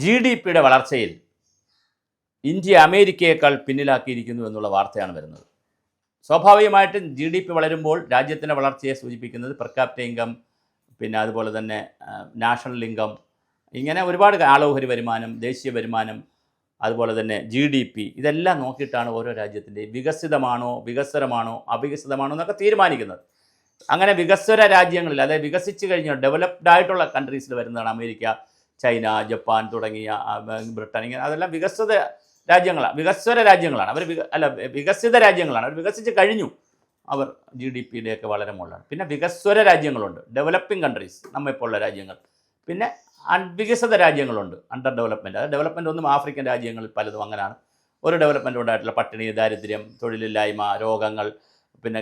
GDP-യുടെ വളർച്ചയിൽ ഇന്ത്യ അമേരിക്കയേക്കാൾ പിന്നിലാക്കിയിരിക്കുന്നു എന്നുള്ള വാർത്തയാണ് വരുന്നത്. സ്വാഭാവികമായിട്ടും GDP വളരുമ്പോൾ രാജ്യത്തിൻ്റെ വളർച്ചയെ സൂചിപ്പിക്കുന്നത് പെർ ക്യാപിറ്റ ഇൻകം, പിന്നെ അതുപോലെ തന്നെ നാഷണൽ ഇൻകം, ഇങ്ങനെ ഒരുപാട് ആളോഹരി വരുമാനം, ദേശീയ വരുമാനം, അതുപോലെ തന്നെ GDP, ഇതെല്ലാം നോക്കിയിട്ടാണ് ഓരോ രാജ്യത്തിൻ്റെയും വികസിതമാണോ വികസ്വരമാണോ അവികസിതമാണോ എന്നൊക്കെ തീരുമാനിക്കുന്നത്. അങ്ങനെ വികസ്വര രാജ്യങ്ങളിൽ, അതായത് വികസിച്ച് കഴിഞ്ഞ ഡെവലപ്ഡ് ആയിട്ടുള്ള കൺട്രീസിൽ വരുന്നതാണ് അമേരിക്ക, ചൈന, ജപ്പാൻ തുടങ്ങിയ ബ്രിട്ടൻ, ഇങ്ങനെ അതെല്ലാം വികസിത രാജ്യങ്ങളാണ്, വികസ്വര രാജ്യങ്ങളാണ്. അവർ വികസിത രാജ്യങ്ങളാണ്. അവർ വികസിച്ച് കഴിഞ്ഞു, അവർ GDP-യുടെയൊക്കെ വളരെ മുകളിലാണ്. പിന്നെ വികസ്വര രാജ്യങ്ങളുണ്ട്, ഡെവലപ്പിംഗ് കൺട്രീസ്, നമ്മെപ്പോലുള്ള രാജ്യങ്ങൾ. പിന്നെ അൺവികസിത രാജ്യങ്ങളുണ്ട്, അണ്ടർ ഡെവലപ്മെൻറ്റ്. അത് ഡെവലപ്മെൻ്റ് ഒന്നും ആഫ്രിക്കൻ രാജ്യങ്ങളിൽ പലതും അങ്ങനെയാണ്. ഒരു ഡെവലപ്മെൻറ്റ് ഉണ്ടായിട്ടുള്ള പട്ടിണി, ദാരിദ്ര്യം, തൊഴിലില്ലായ്മ, രോഗങ്ങൾ, പിന്നെ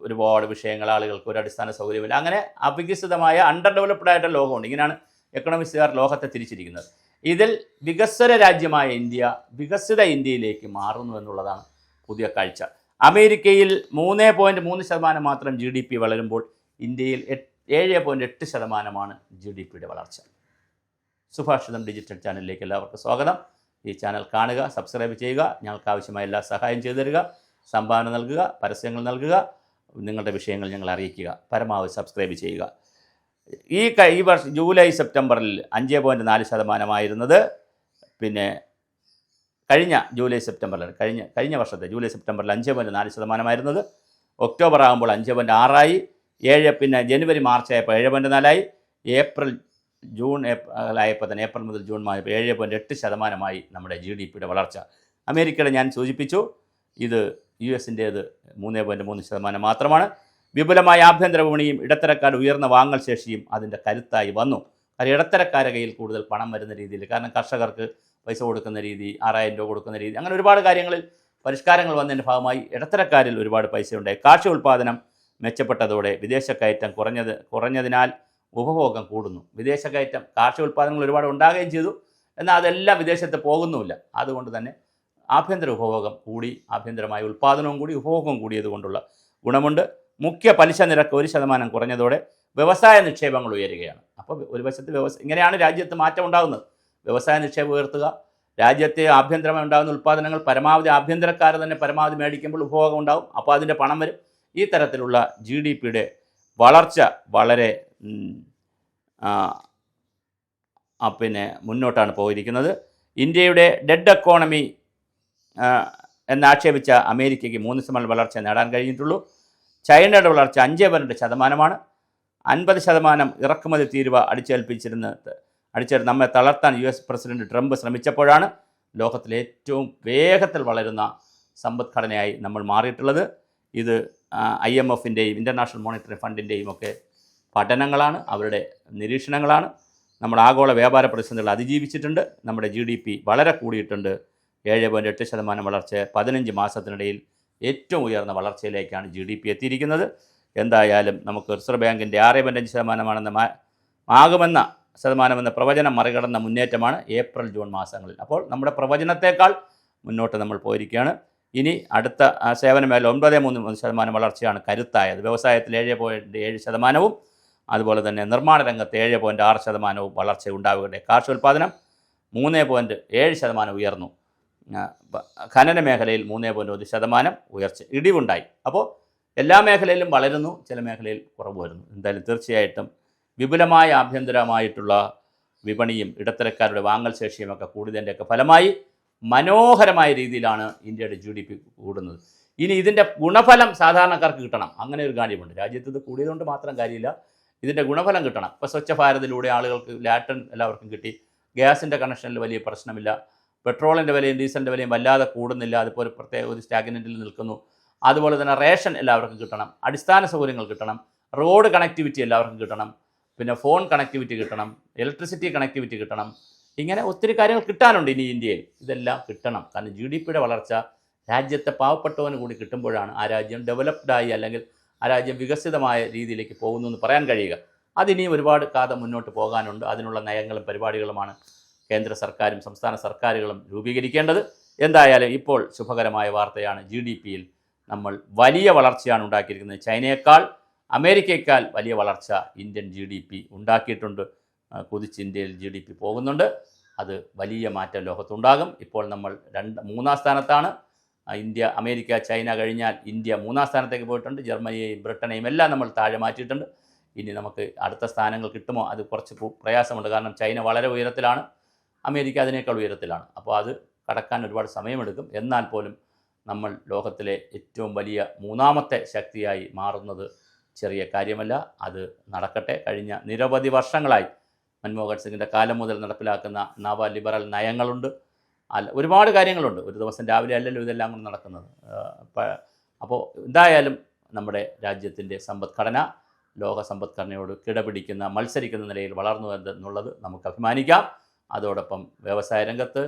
ഒരുപാട് വിഷയങ്ങൾ, ആളുകൾക്ക് ഒരു അടിസ്ഥാന സൗകര്യമില്ല. അങ്ങനെ അവികസിതമായ അണ്ടർ ഡെവലപ്ഡ് ആയിട്ടുള്ള ലോകമുണ്ട്. ഇങ്ങനെയാണ് എക്കണോമിസ്റ്റുകാർ ലോകത്തെ തിരിച്ചിരിക്കുന്നത്. ഇതിൽ വികസ്വര രാജ്യമായ ഇന്ത്യ വികസിത ഇന്ത്യയിലേക്ക് മാറുന്നു എന്നുള്ളതാണ് പുതിയ കാഴ്ച. അമേരിക്കയിൽ 3.3% മാത്രം GDP വളരുമ്പോൾ ഇന്ത്യയിൽ 7.8% GDP-യുടെ വളർച്ച. സുഭാഷിതം ഡിജിറ്റൽ ചാനലിലേക്ക് എല്ലാവർക്കും സ്വാഗതം. ഈ ചാനൽ കാണുക, സബ്സ്ക്രൈബ് ചെയ്യുക, ഞങ്ങൾക്ക് ആവശ്യമായ എല്ലാ സഹായം ചെയ്തു തരിക, സംഭാവന നൽകുക, പരസ്യങ്ങൾ നൽകുക, നിങ്ങളുടെ വിഷയങ്ങൾ ഞങ്ങൾ അറിയിക്കുക, പരമാവധി സബ്സ്ക്രൈബ് ചെയ്യുക. ഈ വർഷം ജൂലൈ സെപ്റ്റംബറിൽ 5.4% പിന്നെ കഴിഞ്ഞ ജൂലൈ സെപ്റ്റംബറിൽ കഴിഞ്ഞ വർഷത്തെ ജൂലൈ സെപ്റ്റംബറിൽ 5.4% ഒക്ടോബർ ആകുമ്പോൾ 5.6, പിന്നെ ജനുവരി മാർച്ച് ആയപ്പോൾ 7.4, ഏപ്രിൽ മുതൽ ജൂൺ ആയപ്പോൾ 7.8% നമ്മുടെ GDP-യുടെ വളർച്ച. അമേരിക്കയുടെ ഞാൻ സൂചിപ്പിച്ചു, ഇത് US-ൻ്റേത് 3.3% മാത്രമാണ്. വിപുലമായ ആഭ്യന്തര വിപണിയും ഇടത്തരക്കാരുടെ ഉയർന്ന വാങ്ങൽ ശേഷിയും അതിൻ്റെ കരുത്തായി വന്നു. കാരണം ഇടത്തരക്കാരുടെ കയ്യിൽ കൂടുതൽ പണം വരുന്ന രീതിയിൽ, കാരണം കർഷകർക്ക് പൈസ കൊടുക്കുന്ന രീതി, 6000 രൂപ കൊടുക്കുന്ന രീതി, അങ്ങനെ ഒരുപാട് കാര്യങ്ങളിൽ പരിഷ്കാരങ്ങൾ വന്നതിൻ്റെ ഭാഗമായി ഇടത്തരക്കാരിൽ ഒരുപാട് പൈസയുണ്ടായി. കാർഷിക ഉൽപ്പാദനം മെച്ചപ്പെട്ടതോടെ വിദേശക്കയറ്റം കുറഞ്ഞതിനാൽ ഉപഭോഗം കൂടുന്നു. വിദേശക്കയറ്റം, കാർഷിക ഉൽപ്പാദനങ്ങൾ ഒരുപാട് ഉണ്ടാകുകയും ചെയ്തു, എന്നാൽ അതെല്ലാം വിദേശത്ത് പോകുന്നുമില്ല. അതുകൊണ്ട് തന്നെ ആഭ്യന്തര ഉപഭോഗം കൂടി, ആഭ്യന്തരമായ ഉൽപ്പാദനവും കൂടി ഉപഭോഗവും കൂടിയതുകൊണ്ടുള്ള ഗുണമുണ്ട്. മുഖ്യ പലിശ നിരക്ക് 1% കുറഞ്ഞതോടെ വ്യവസായ നിക്ഷേപങ്ങൾ ഉയരുകയാണ്. അപ്പോൾ ഒരു വശത്ത് ഇങ്ങനെയാണ് രാജ്യത്ത് മാറ്റം ഉണ്ടാകുന്നത്. വ്യവസായ നിക്ഷേപം ഉയർത്തുക, രാജ്യത്തെ ആഭ്യന്തരമായി ഉണ്ടാകുന്ന ഉൽപ്പാദനങ്ങൾ പരമാവധി ആഭ്യന്തരക്കാർ തന്നെ പരമാവധി മേടിക്കുമ്പോൾ ഉപഭോഗം ഉണ്ടാകും, അപ്പോൾ അതിൻ്റെ പണം വരും. ഈ തരത്തിലുള്ള GDP-യുടെ വളർച്ച വളരെ പിന്നെ മുന്നോട്ടാണ് പോയിരിക്കുന്നത്. ഇന്ത്യയുടെ ഡെഡ് എക്കോണമി എന്നാക്ഷേപിച്ച അമേരിക്കയ്ക്ക് 3% വളർച്ച നേടാൻ കഴിഞ്ഞിട്ടുള്ളൂ. ചൈനയുടെ വളർച്ച 5.2%. 50% ഇറക്കുമതി തീരുവ അടിച്ചേൽപ്പിച്ച് നമ്മെ തളർത്താൻ US പ്രസിഡന്റ് ട്രംപ് ശ്രമിച്ചപ്പോഴാണ് ലോകത്തിലെ ഏറ്റവും വേഗത്തിൽ വളരുന്ന സമ്പദ്ഘടനയായി നമ്മൾ മാറിയിട്ടുള്ളത്. ഇത് IMF-ൻ്റെയും ഇൻ്റർനാഷണൽ മോണിറ്ററി ഫണ്ടിൻ്റെയും ഒക്കെ പഠനങ്ങളാണ്, അവരുടെ നിരീക്ഷണങ്ങളാണ്. നമ്മൾ ആഗോള വ്യാപാര പ്രതിസന്ധികൾ അതിജീവിച്ചിട്ടുണ്ട്. നമ്മുടെ GDP വളരെ കൂടിയിട്ടുണ്ട്. 7.8% വളർച്ച 15 മാസത്തിനിടയിൽ ഏറ്റവും ഉയർന്ന വളർച്ചയിലേക്കാണ് GDP എത്തിയിരിക്കുന്നത്. എന്തായാലും നമുക്ക് റിസർവ് ബാങ്കിൻ്റെ 6.5% ആകുമെന്ന പ്രവചനം മറികടന്ന മുന്നേറ്റമാണ് ഏപ്രിൽ ജൂൺ മാസങ്ങളിൽ. അപ്പോൾ നമ്മുടെ പ്രവചനത്തേക്കാൾ മുന്നോട്ട് നമ്മൾ പോയിരിക്കുകയാണ്. ഇനി അടുത്ത സേവന മേഖല 9.3% വളർച്ചയാണ് കരുത്തായത്. വ്യവസായത്തിൽ 7.7%, അതുപോലെ തന്നെ നിർമ്മാണ രംഗത്ത് 7.6% വളർച്ച ഉണ്ടാവുകയുടെ. കാർഷികോൽപ്പാദനം 3.7% ഉയർന്നു. ഖനന മേഖലയിൽ 3.1% ഉയർച്ച, ഇടിവുണ്ടായി. അപ്പോൾ എല്ലാ മേഖലയിലും വളരുന്നു, ചില മേഖലയിൽ കുറവ് വരുന്നു. എന്തായാലും തീർച്ചയായിട്ടും വിപുലമായ ആഭ്യന്തരമായിട്ടുള്ള വിപണിയും ഇടത്തരക്കാരുടെ വാങ്ങൽ ശേഷിയുമൊക്കെ കൂടിയതിൻ്റെയൊക്കെ ഫലമായി മനോഹരമായ രീതിയിലാണ് ഇന്ത്യയുടെ GDP കൂടുന്നത്. ഇനി ഇതിൻ്റെ ഗുണഫലം സാധാരണക്കാർക്ക് കിട്ടണം. അങ്ങനെ ഒരു കാര്യമുണ്ട്. രാജ്യത്ത് ഇത് കൂടിയതുകൊണ്ട് മാത്രം കാര്യമില്ല, ഇതിൻ്റെ ഗുണഫലം കിട്ടണം. ഇപ്പോൾ സ്വച്ഛ ഭാരതിലൂടെ ആളുകൾക്ക് ലാറ്റൻ എല്ലാവർക്കും കിട്ടി. ഗ്യാസിൻ്റെ കണക്ഷനിൽ വലിയ പ്രശ്നമില്ല. പെട്രോളിൻ്റെ വിലയും ഡീസലിൻ്റെ വിലയും വല്ലാതെ കൂടുന്നില്ല, അതിപ്പോൾ ഒരു സ്റ്റാഗ്നൻറ്റിൽ നിൽക്കുന്നു. അതുപോലെ തന്നെ റേഷൻ എല്ലാവർക്കും കിട്ടണം, അടിസ്ഥാന സൗകര്യങ്ങൾ കിട്ടണം, റോഡ് കണക്ടിവിറ്റി എല്ലാവർക്കും കിട്ടണം, പിന്നെ ഫോൺ കണക്ടിവിറ്റി കിട്ടണം, ഇലക്ട്രിസിറ്റി കണക്ടിവിറ്റി കിട്ടണം. ഇങ്ങനെ ഒത്തിരി കാര്യങ്ങൾ കിട്ടാനുണ്ട് ഇനി ഇന്ത്യയിൽ. ഇതെല്ലാം കിട്ടണം. കാരണം GDP-യുടെ വളർച്ച രാജ്യത്തെ പാവപ്പെട്ടവന് കൂടി കിട്ടുമ്പോഴാണ് ആ രാജ്യം ഡെവലപ്ഡായി, അല്ലെങ്കിൽ ആ രാജ്യം വികസിതമായ രീതിയിലേക്ക് പോകുന്നു എന്ന് പറയാൻ കഴിയുക. അതിനിയും ഒരുപാട് കാലം മുന്നോട്ട് പോകാനുണ്ട്. അതിനുള്ള നയങ്ങളും പരിപാടികളുമാണ് കേന്ദ്ര സർക്കാരും സംസ്ഥാന സർക്കാരുകളും രൂപീകരിക്കേണ്ടത്. എന്തായാലും ഇപ്പോൾ ശുഭകരമായ വാർത്തയാണ്. GDP-യിൽ നമ്മൾ വലിയ വളർച്ചയാണ് ഉണ്ടാക്കിയിരിക്കുന്നത്. ചൈനയേക്കാൾ, അമേരിക്കയേക്കാൾ വലിയ വളർച്ച ഇന്ത്യൻ GDP ഉണ്ടാക്കിയിട്ടുണ്ട്. കുതിച്ച് ഇന്ത്യയിൽ GDP പോകുന്നുണ്ട്. അത് വലിയ മാറ്റം ലോകത്തുണ്ടാകും. ഇപ്പോൾ നമ്മൾ മൂന്നാം സ്ഥാനത്താണ്. ഇന്ത്യ, അമേരിക്ക, ചൈന കഴിഞ്ഞാൽ ഇന്ത്യ മൂന്നാം സ്ഥാനത്തേക്ക് പോയിട്ടുണ്ട്. ജർമ്മനിയെയും ബ്രിട്ടനെയും എല്ലാം നമ്മൾ താഴെ മാറ്റിയിട്ടുണ്ട്. ഇനി നമുക്ക് അടുത്ത സ്ഥാനങ്ങൾ കിട്ടുമോ അത് കുറച്ച് പ്രയാസമുണ്ട്. കാരണം ചൈന വളരെ ഉയരത്തിലാണ്, അമേരിക്ക അതിനേക്കാൾ ഉയരത്തിലാണ്. അപ്പോൾ അത് കടക്കാൻ ഒരുപാട് സമയമെടുക്കും. എന്നാൽ പോലും നമ്മൾ ലോകത്തിലെ ഏറ്റവും വലിയ മൂന്നാമത്തെ ശക്തിയായി മാറുന്നത് ചെറിയ കാര്യമല്ല. അത് നടക്കട്ടെ. കഴിഞ്ഞ നിരവധി വർഷങ്ങളായി മൻമോഹൻ സിംഗിൻ്റെ കാലം മുതൽ നടപ്പിലാക്കുന്ന നവ ലിബറൽ നയങ്ങളുണ്ട്. ഒരുപാട് കാര്യങ്ങളുണ്ട്. ഒരു ദിവസം രാവിലെ അല്ലല്ലോ ഇതെല്ലാം കൊണ്ട് നടക്കുന്നത്. അപ്പോൾ എന്തായാലും നമ്മുടെ രാജ്യത്തിൻ്റെ സമ്പദ്ഘടന ലോക സമ്പദ്ഘടനയോട് കിടപിടിക്കുന്ന, മത്സരിക്കുന്ന നിലയിൽ വളർന്നു എന്നുള്ളത് നമുക്ക് അഭിമാനിക്കാം. അതോടൊപ്പം വ്യവസായ രംഗത്ത്,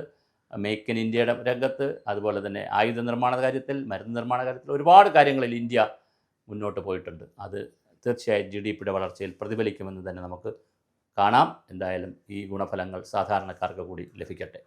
മേക്ക് ഇൻ ഇന്ത്യയുടെ രംഗത്ത്, അതുപോലെ തന്നെ ആയുധ നിർമ്മാണ കാര്യത്തിൽ, മരുന്ന് നിർമ്മാണ കാര്യത്തിൽ ഒരുപാട് കാര്യങ്ങളിൽ ഇന്ത്യ മുന്നോട്ട് പോയിട്ടുണ്ട്. അത് തീർച്ചയായും GDPയുടെ വളർച്ചയിൽ പ്രതിഫലിക്കുമെന്ന് തന്നെ നമുക്ക് കാണാം. എന്തായാലും ഈ ഗുണഫലങ്ങൾ സാധാരണക്കാർക്ക് കൂടി ലഭിക്കട്ടെ.